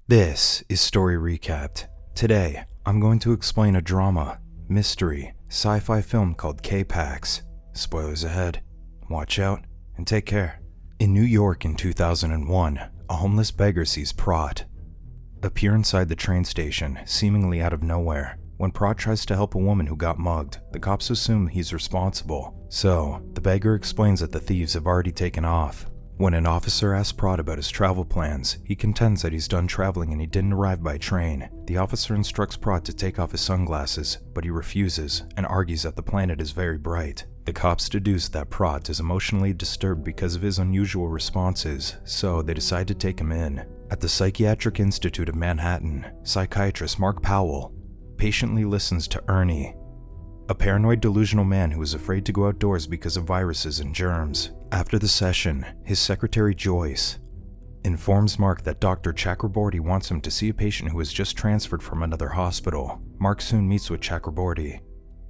This is Story Recapped. Today, I'm going to explain a drama, mystery, sci-fi film called K-Pax. Spoilers ahead. Watch out and take care. In New York in 2001, a homeless beggar sees Prot appear inside the train station, seemingly out of nowhere. When Prot tries to help a woman who got mugged, the cops assume he's responsible. So, the beggar explains that the thieves have already taken off. When an officer asks Prot about his travel plans, he contends that he's done traveling and he didn't arrive by train. The officer instructs Prot to take off his sunglasses, but he refuses and argues that the planet is very bright. The cops deduce that Prot is emotionally disturbed because of his unusual responses, so they decide to take him in. At the Psychiatric Institute of Manhattan, psychiatrist Mark Powell patiently listens to Ernie, a paranoid delusional man who is afraid to go outdoors because of viruses and germs. After the session, his secretary Joyce informs Mark that Dr. Chakraborty wants him to see a patient who was just transferred from another hospital. Mark soon meets with Chakraborty,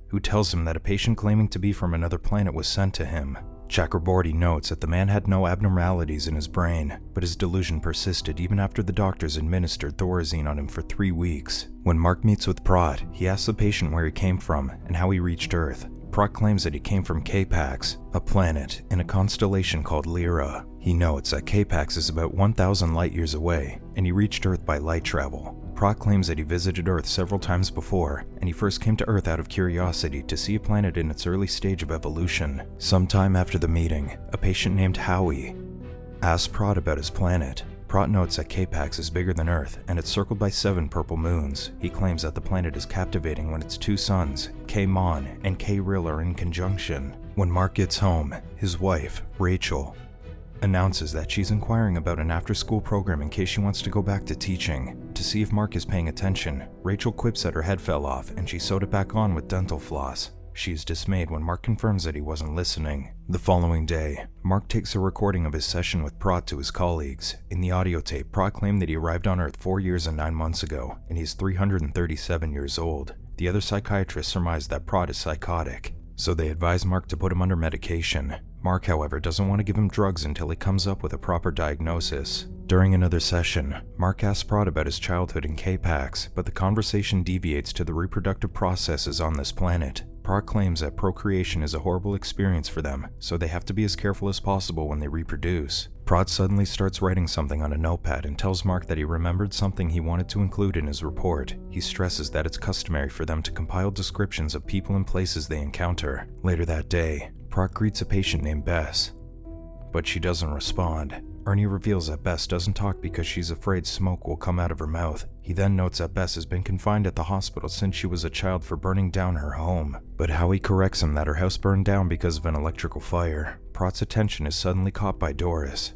who tells him that a patient claiming to be from another planet was sent to him. Chakraborty notes that the man had no abnormalities in his brain, but his delusion persisted even after the doctors administered Thorazine on him for 3 weeks. When Mark meets with Prot, he asks the patient where he came from and how he reached Earth. Prot claims that he came from K-Pax, a planet in a constellation called Lyra. He notes that K-Pax is about 1,000 light years away, and he reached Earth by light travel. Prot claims that he visited Earth several times before, and he first came to Earth out of curiosity to see a planet in its early stage of evolution. Sometime after the meeting, a patient named Howie asks Prot about his planet. Prot notes that K-Pax is bigger than Earth, and it's circled by 7 purple moons. He claims that the planet is captivating when its 2 suns, K-Mon and K-Ril, are in conjunction. When Mark gets home, his wife, Rachel, announces that she's inquiring about an after-school program in case she wants to go back to teaching. To see if Mark is paying attention, Rachel quips that her head fell off and she sewed it back on with dental floss. She is dismayed when Mark confirms that he wasn't listening. The following day, Mark takes a recording of his session with Prot to his colleagues. In the audio tape, Prot claimed that he arrived on Earth 4 years and 9 months ago, and he's 337 years old. The other psychiatrists surmise that Prot is psychotic, so they advise Mark to put him under medication. Mark, however, doesn't want to give him drugs until he comes up with a proper diagnosis. During another session, Mark asks Prot about his childhood in K-Pax, but the conversation deviates to the reproductive processes on this planet. Prot claims that procreation is a horrible experience for them, so they have to be as careful as possible when they reproduce. Prot suddenly starts writing something on a notepad and tells Mark that he remembered something he wanted to include in his report. He stresses that it's customary for them to compile descriptions of people and places they encounter. Later that day, Prot greets a patient named Bess, but she doesn't respond. Ernie reveals that Bess doesn't talk because she's afraid smoke will come out of her mouth. He then notes that Bess has been confined at the hospital since she was a child for burning down her home. But Howie corrects him that her house burned down because of an electrical fire. Prot's attention is suddenly caught by Doris,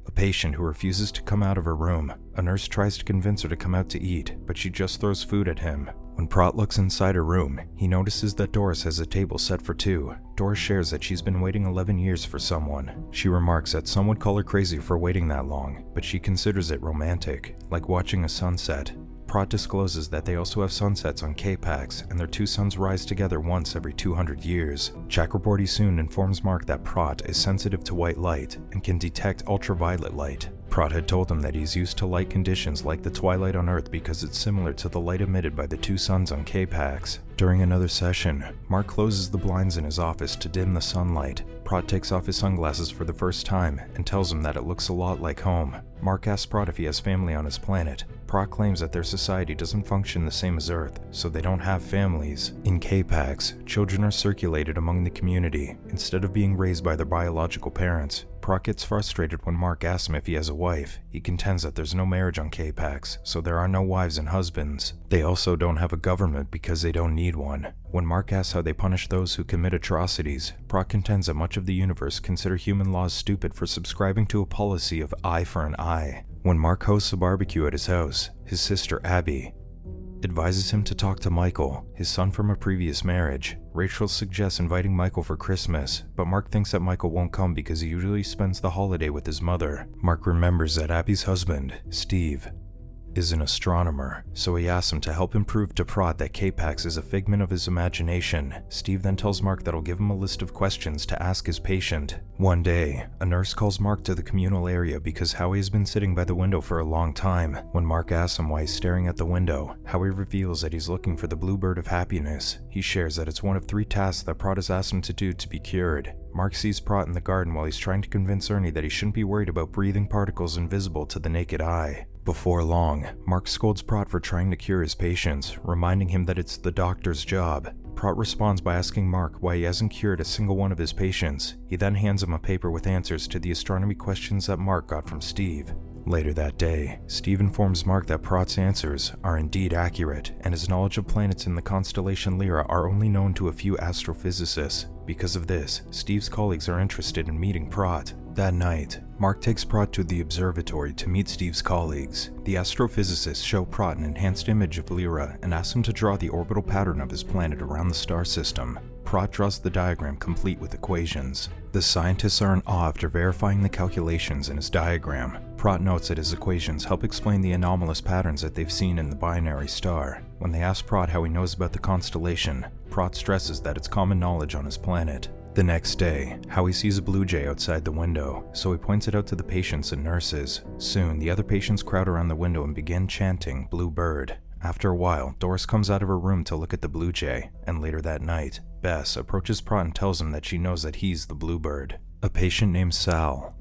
a patient who refuses to come out of her room. A nurse tries to convince her to come out to eat, but she just throws food at him. When Prot looks inside her room, he notices that Doris has a table set for 2. Doris shares that she's been waiting 11 years for someone. She remarks that some would call her crazy for waiting that long, but she considers it romantic, like watching a sunset. Prot discloses that they also have sunsets on K-Pax, and their 2 suns rise together once every 200 years. Chakraborty soon informs Mark that Prot is sensitive to white light and can detect ultraviolet light. Prot had told him that he's used to light conditions like the twilight on Earth because it's similar to the light emitted by the 2 suns on K-Pax. During another session, Mark closes the blinds in his office to dim the sunlight. Prot takes off his sunglasses for the first time and tells him that it looks a lot like home. Mark asks Prot if he has family on his planet. Prot claims that their society doesn't function the same as Earth, so they don't have families. In K-Pax, children are circulated among the community instead of being raised by their biological parents. Prot gets frustrated when Mark asks him if he has a wife. He contends that there's no marriage on K-Pax, so there are no wives and husbands. They also don't have a government because they don't need one. When Mark asks how they punish those who commit atrocities, Prot contends that much of the universe consider human laws stupid for subscribing to a policy of eye for an eye. When Mark hosts a barbecue at his house, his sister Abby advises him to talk to Michael, his son from a previous marriage. Rachel suggests inviting Michael for Christmas, but Mark thinks that Michael won't come because he usually spends the holiday with his mother. Mark remembers that Abby's husband, Steve, is an astronomer, so he asks him to help him prove to Prot that K-Pax is a figment of his imagination. Steve then tells Mark that he'll give him a list of questions to ask his patient. One day, a nurse calls Mark to the communal area because Howie has been sitting by the window for a long time. When Mark asks him why he's staring at the window, Howie reveals that he's looking for the blue bird of happiness. He shares that it's one of 3 tasks that Prot has asked him to do to be cured. Mark sees Prot in the garden while he's trying to convince Ernie that he shouldn't be worried about breathing particles invisible to the naked eye. Before long, Mark scolds Prot for trying to cure his patients, reminding him that it's the doctor's job. Prot responds by asking Mark why he hasn't cured a single one of his patients. He then hands him a paper with answers to the astronomy questions that Mark got from Steve. Later that day, Steve informs Mark that Prot's answers are indeed accurate, and his knowledge of planets in the constellation Lyra are only known to a few astrophysicists. Because of this, Steve's colleagues are interested in meeting Prot. That night, Mark takes Prot to the observatory to meet Steve's colleagues. The astrophysicists show Prot an enhanced image of Lyra and ask him to draw the orbital pattern of his planet around the star system. Prot draws the diagram complete with equations. The scientists are in awe after verifying the calculations in his diagram. Prot notes that his equations help explain the anomalous patterns that they've seen in the binary star. When they ask Prot how he knows about the constellation, Prot stresses that it's common knowledge on his planet. The next day, Howie sees a blue jay outside the window, so he points it out to the patients and nurses. Soon, the other patients crowd around the window and begin chanting, "Blue Bird." After a while, Doris comes out of her room to look at the blue jay, and later that night, Bess approaches Prot and tells him that she knows that he's the bluebird. A patient named Sal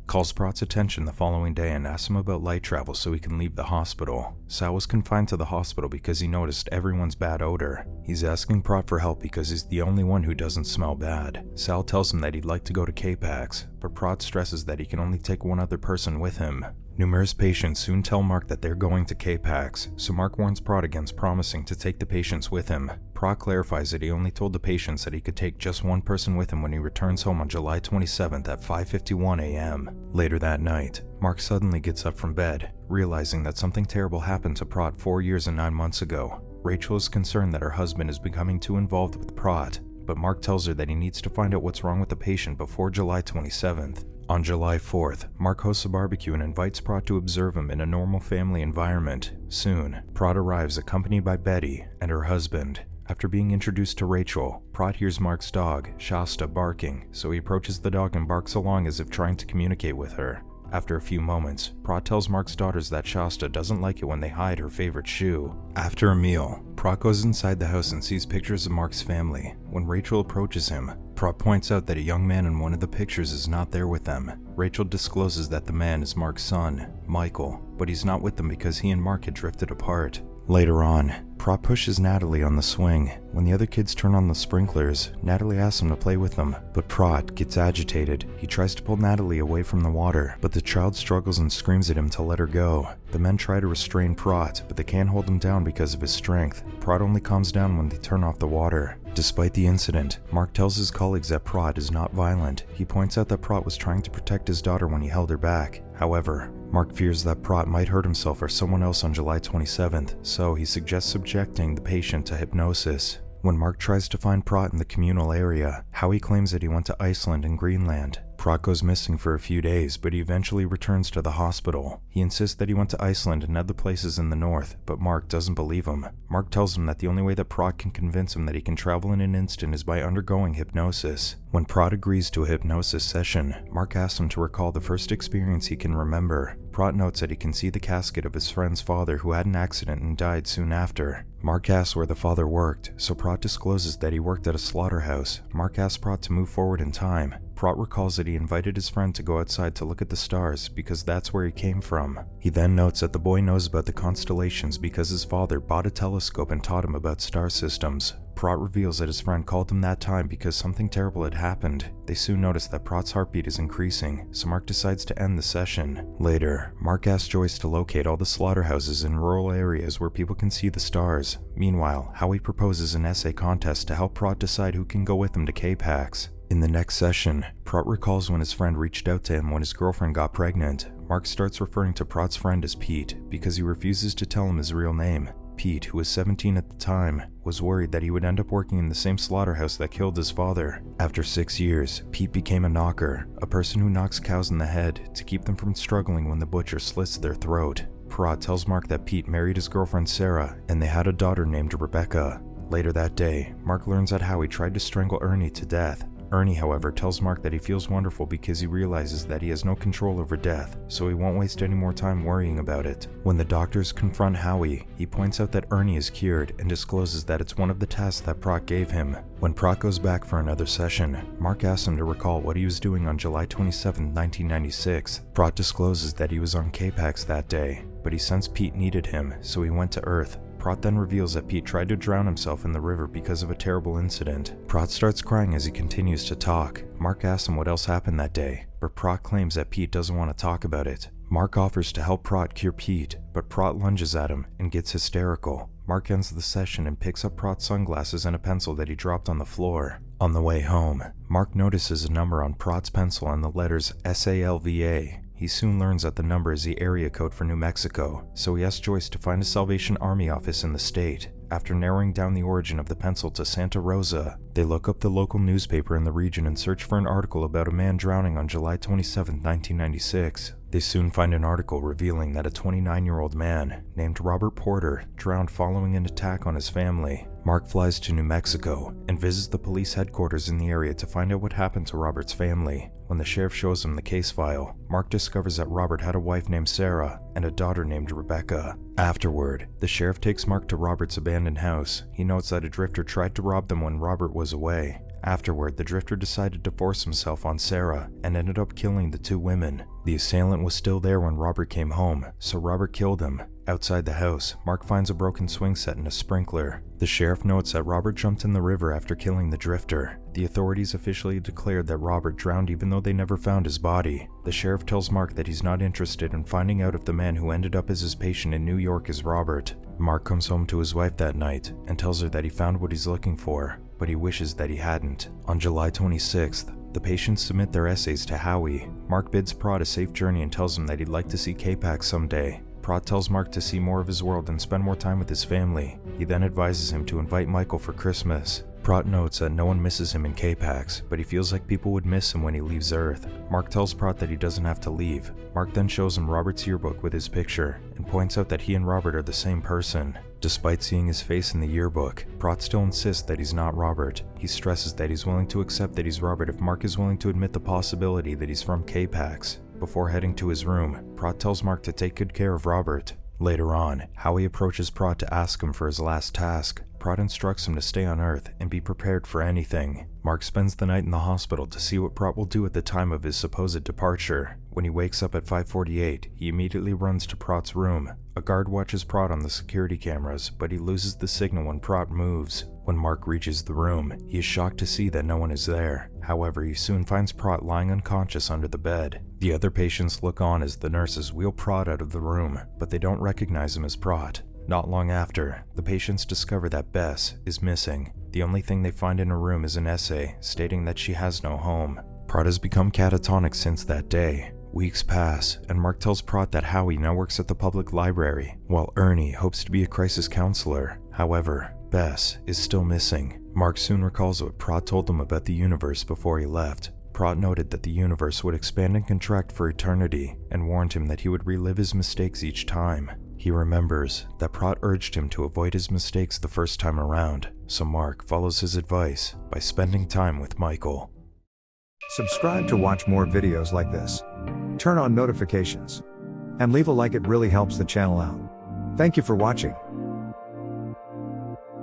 calls Prot's attention the following day and asks him about light travel so he can leave the hospital. Sal was confined to the hospital because he noticed everyone's bad odor. He's asking Prot for help because he's the only one who doesn't smell bad. Sal tells him that he'd like to go to K-Pax, but Prot stresses that he can only take one other person with him. Numerous patients soon tell Mark that they're going to K-Pax, so Mark warns Prot against promising to take the patients with him. Prot clarifies that he only told the patients that he could take just one person with him when he returns home on July 27th at 5:51 a.m. Later that night, Mark suddenly gets up from bed, realizing that something terrible happened to Prot 4 years and 9 months ago. Rachel is concerned that her husband is becoming too involved with Prot, but Mark tells her that he needs to find out what's wrong with the patient before July 27th. On July 4th, Mark hosts a barbecue and invites Prot to observe him in a normal family environment. Soon, Prot arrives accompanied by Betty and her husband. After being introduced to Rachel, Prot hears Mark's dog, Shasta, barking, so he approaches the dog and barks along as if trying to communicate with her. After a few moments, Prot tells Mark's daughters that Shasta doesn't like it when they hide her favorite shoe. After a meal, Prot goes inside the house and sees pictures of Mark's family. When Rachel approaches him, Prot points out that a young man in one of the pictures is not there with them. Rachel discloses that the man is Mark's son, Michael, but he's not with them because he and Mark had drifted apart. Later on, Prot pushes Natalie on the swing. When the other kids turn on the sprinklers, Natalie asks him to play with them, but Prot gets agitated. He tries to pull Natalie away from the water, but the child struggles and screams at him to let her go. The men try to restrain Prot, but they can't hold him down because of his strength. Prot only calms down when they turn off the water. Despite the incident, Mark tells his colleagues that Prot is not violent. He points out that Prot was trying to protect his daughter when he held her back. However, Mark fears that Prot might hurt himself or someone else on July 27th, so he suggests subjecting the patient to hypnosis. When Mark tries to find Prot in the communal area, Howie claims that he went to Iceland and Greenland. Prot goes missing for a few days, but he eventually returns to the hospital. He insists that he went to Iceland and other places in the north, but Mark doesn't believe him. Mark tells him that the only way that Prot can convince him that he can travel in an instant is by undergoing hypnosis. When Prot agrees to a hypnosis session, Mark asks him to recall the first experience he can remember. Prot notes that he can see the casket of his friend's father who had an accident and died soon after. Mark asks where the father worked, so Prot discloses that he worked at a slaughterhouse. Mark asks Prot to move forward in time. Prot recalls that he invited his friend to go outside to look at the stars because that's where he came from. He then notes that the boy knows about the constellations because his father bought a telescope and taught him about star systems. Prot reveals that his friend called him that time because something terrible had happened. They soon notice that Prot's heartbeat is increasing, so Mark decides to end the session. Later, Mark asks Joyce to locate all the slaughterhouses in rural areas where people can see the stars. Meanwhile, Howie proposes an essay contest to help Prot decide who can go with him to K-Pax. In the next session, Prot recalls when his friend reached out to him when his girlfriend got pregnant. Mark starts referring to Prot's friend as Pete because he refuses to tell him his real name. Pete, who was 17 at the time, was worried that he would end up working in the same slaughterhouse that killed his father. After 6 years, Pete became a knocker, a person who knocks cows in the head to keep them from struggling when the butcher slits their throat. Prot tells Mark that Pete married his girlfriend Sarah and they had a daughter named Rebecca. Later that day, Mark learns that Howie tried to strangle Ernie to death. Ernie, however, tells Mark that he feels wonderful because he realizes that he has no control over death, so he won't waste any more time worrying about it. When the doctors confront Howie, he points out that Ernie is cured and discloses that it's one of the tasks that Prot gave him. When Prot goes back for another session, Mark asks him to recall what he was doing on July 27, 1996. Prot discloses that he was on K-Pax that day, but he sensed Pete needed him, so he went to Earth. Prot then reveals that Pete tried to drown himself in the river because of a terrible incident. Prot starts crying as he continues to talk. Mark asks him what else happened that day, but Prot claims that Pete doesn't want to talk about it. Mark offers to help Prot cure Pete, but Prot lunges at him and gets hysterical. Mark ends the session and picks up Prot's sunglasses and a pencil that he dropped on the floor. On the way home, Mark notices a number on Prot's pencil and the letters SALVA. He soon learns that the number is the area code for New Mexico, so he asks Joyce to find a Salvation Army office in the state. After narrowing down the origin of the pencil to Santa Rosa, they look up the local newspaper in the region and search for an article about a man drowning on July 27, 1996. They soon find an article revealing that a 29-year-old man named Robert Porter drowned following an attack on his family. Mark flies to New Mexico and visits the police headquarters in the area to find out what happened to Robert's family. When the sheriff shows him the case file, Mark discovers that Robert had a wife named Sarah and a daughter named Rebecca. Afterward, the sheriff takes Mark to Robert's abandoned house. He notes that a drifter tried to rob them when Robert was away. Afterward, the drifter decided to force himself on Sarah and ended up killing the two women. The assailant was still there when Robert came home, so Robert killed him. Outside the house, Mark finds a broken swing set and a sprinkler. The sheriff notes that Robert jumped in the river after killing the drifter. The authorities officially declared that Robert drowned even though they never found his body. The sheriff tells Mark that he's not interested in finding out if the man who ended up as his patient in New York is Robert. Mark comes home to his wife that night and tells her that he found what he's looking for, but he wishes that he hadn't. On July 26th, the patients submit their essays to Howie. Mark bids Prot a safe journey and tells him that he'd like to see K-Pax someday. Prot tells Mark to see more of his world and spend more time with his family. He then advises him to invite Michael for Christmas. Prot notes that no one misses him in K-Pax, but he feels like people would miss him when he leaves Earth. Mark tells Prot that he doesn't have to leave. Mark then shows him Robert's yearbook with his picture, and points out that he and Robert are the same person. Despite seeing his face in the yearbook, Prot still insists that he's not Robert. He stresses that he's willing to accept that he's Robert if Mark is willing to admit the possibility that he's from K-Pax. Before heading to his room, Prot tells Mark to take good care of Robert. Later on, Howie approaches Prot to ask him for his last task. Prot instructs him to stay on Earth and be prepared for anything. Mark spends the night in the hospital to see what Prot will do at the time of his supposed departure. When he wakes up at 5:48, he immediately runs to Prot's room. A guard watches Prot on the security cameras, but he loses the signal when Prot moves. When Mark reaches the room, he is shocked to see that no one is there. However, he soon finds Prot lying unconscious under the bed. The other patients look on as the nurses wheel Prot out of the room, but they don't recognize him as Prot. Not long after, the patients discover that Bess is missing. The only thing they find in her room is an essay stating that she has no home. Prot has become catatonic since that day. Weeks pass, and Mark tells Prot that Howie now works at the public library, while Ernie hopes to be a crisis counselor. However, Bess is still missing. Mark soon recalls what Prot told him about the universe before he left. Prot noted that the universe would expand and contract for eternity, and warned him that he would relive his mistakes each time. He remembers that Prot urged him to avoid his mistakes the first time around, so Mark follows his advice by spending time with Michael. Subscribe to watch more videos like this. Turn on notifications. And leave a like, it really helps the channel out. Thank you for watching.